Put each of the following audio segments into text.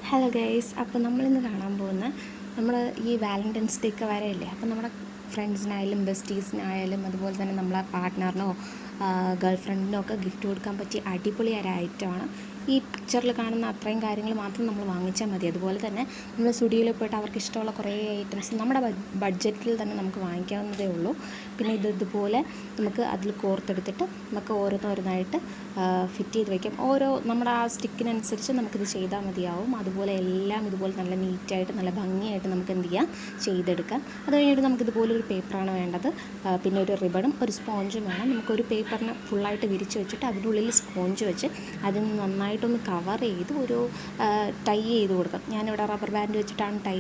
Hello guys, അപ്പോൾ നമ്മളിന്ന് കാണാൻ പോകുന്ന നമ്മൾ ഈ വാലൻറ്റൈൻസ് ഡേ ഒക്കെ വരെയല്ലേ. അപ്പോൾ നമ്മുടെ ഫ്രണ്ട്സിനായാലും ബെസ്റ്റീസിനായാലും അതുപോലെ തന്നെ നമ്മളെ പാർട്ട്ണറിനോ ഗേൾ ഫ്രണ്ടിനോ ഒക്കെ ഗിഫ്റ്റ് കൊടുക്കാൻ പറ്റിയ അടിപൊളി ഒരു ഐറ്റമാണ്. ഈ പിക്ചറിൽ കാണുന്ന അത്രയും കാര്യങ്ങൾ മാത്രം നമ്മൾ വാങ്ങിച്ചാൽ മതി. അതുപോലെ തന്നെ നമ്മൾ സ്റ്റുഡിയോയിൽ പോയിട്ട് അവർക്ക് ഇഷ്ടമുള്ള കുറേ ഐറ്റംസ് നമ്മുടെ ബഡ്ജറ്റിൽ തന്നെ നമുക്ക് വാങ്ങിക്കാവുന്നതേ ഉള്ളൂ. പിന്നെ ഇതുപോലെ നമുക്ക് അതിൽ കോർത്തെടുത്തിട്ട് നമുക്ക് ഓരോന്നോരോന്നായിട്ട് ഫിറ്റ് ചെയ്ത് വയ്ക്കാം. ഓരോ നമ്മുടെ ആ സ്റ്റിക്കിനനുസരിച്ച് നമുക്കിത് ചെയ്താൽ മതിയാവും. അതുപോലെ എല്ലാം ഇതുപോലെ നല്ല നീറ്റായിട്ട് നല്ല ഭംഗിയായിട്ട് നമുക്ക് എന്ത് ചെയ്യാം, ചെയ്തെടുക്കാം. അത് കഴിഞ്ഞിട്ട് നമുക്കിതുപോലെ ഒരു പേപ്പറാണ് വേണ്ടത്. പിന്നെ ഒരു റിബണും ഒരു സ്പോഞ്ചും വേണം. നമുക്കൊരു പേപ്പറിന് ഫുള്ളായിട്ട് വിരിച്ച് വെച്ചിട്ട് അതിൻ്റെ ഉള്ളിൽ സ്പോഞ്ച് വെച്ച് അതിന് നന്നായിട്ടൊന്ന് കവർ ചെയ്ത് ഒരു ടൈ ചെയ്ത് കൊടുക്കാം. ഞാനിവിടെ റബ്ബർ ബാൻഡ് വെച്ചിട്ടാണ് ടൈ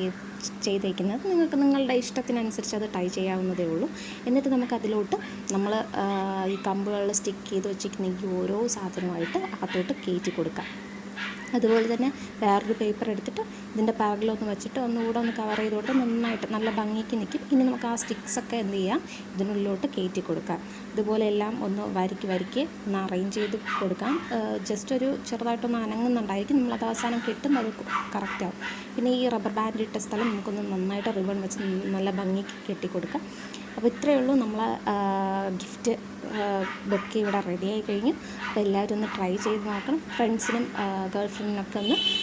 ചെയ്തേക്കുന്നത്. നിങ്ങൾക്ക് നിങ്ങളുടെ ഇഷ്ടത്തിനനുസരിച്ച് അത് ടൈ ചെയ്യാവുന്നതേ ഉള്ളൂ. എന്നിട്ട് നമുക്കതിലോട്ട് നമ്മൾ ഈ കമ്പുകളിൽ സ്റ്റിക്ക് ചെയ്ത് വെച്ചിരിക്കുന്ന ഈ ഓരോ സാധനമായിട്ട് അകത്തോട്ട് കയറ്റി കൊടുക്കാം. അതുപോലെ തന്നെ വേറൊരു പേപ്പർ എടുത്തിട്ട് ഇതിൻ്റെ പിറകിലൊന്ന് വെച്ചിട്ട് ഒന്നുകൂടെ ഒന്ന് കവർ ചെയ്ത് കൊടുത്ത് നന്നായിട്ട് നല്ല ഭംഗിക്ക് നിൽക്കും. ഇനി നമുക്ക് ആ സ്റ്റിക്സൊക്കെ എന്ത് ചെയ്യാം, ഇതിനുള്ളിലോട്ട് കയറ്റി കൊടുക്കാം. ഇതുപോലെ എല്ലാം ഒന്ന് വരിക്ക് ഒന്ന് അറേഞ്ച് ചെയ്ത് കൊടുക്കാം. ജസ്റ്റ് ഒരു ചെറുതായിട്ടൊന്ന് അനങ്ങുന്നുണ്ടായിരിക്കും. നമ്മളത് അവസാനം കിട്ടും, അത് കറക്റ്റാവും. പിന്നെ ഈ റബ്ബർ ബാൻഡ് ഇട്ട സ്ഥലം നമുക്കൊന്ന് നന്നായിട്ട് റിബൺ വെച്ച് നല്ല ഭംഗിക്ക് കെട്ടിക്കൊടുക്കാം. അപ്പോൾ ഇത്രയേ ഉള്ളൂ, നമ്മളെ ഗിഫ്റ്റ് ബൊക്കെ ഇവിടെ റെഡിയായി കഴിഞ്ഞു. അപ്പോൾ എല്ലാവരും ഒന്ന് ട്രൈ ചെയ്ത് നോക്കണം. ഫ്രണ്ട്സിനും ഗേൾ ഫ്രണ്ടിനൊക്കെ ഒന്ന്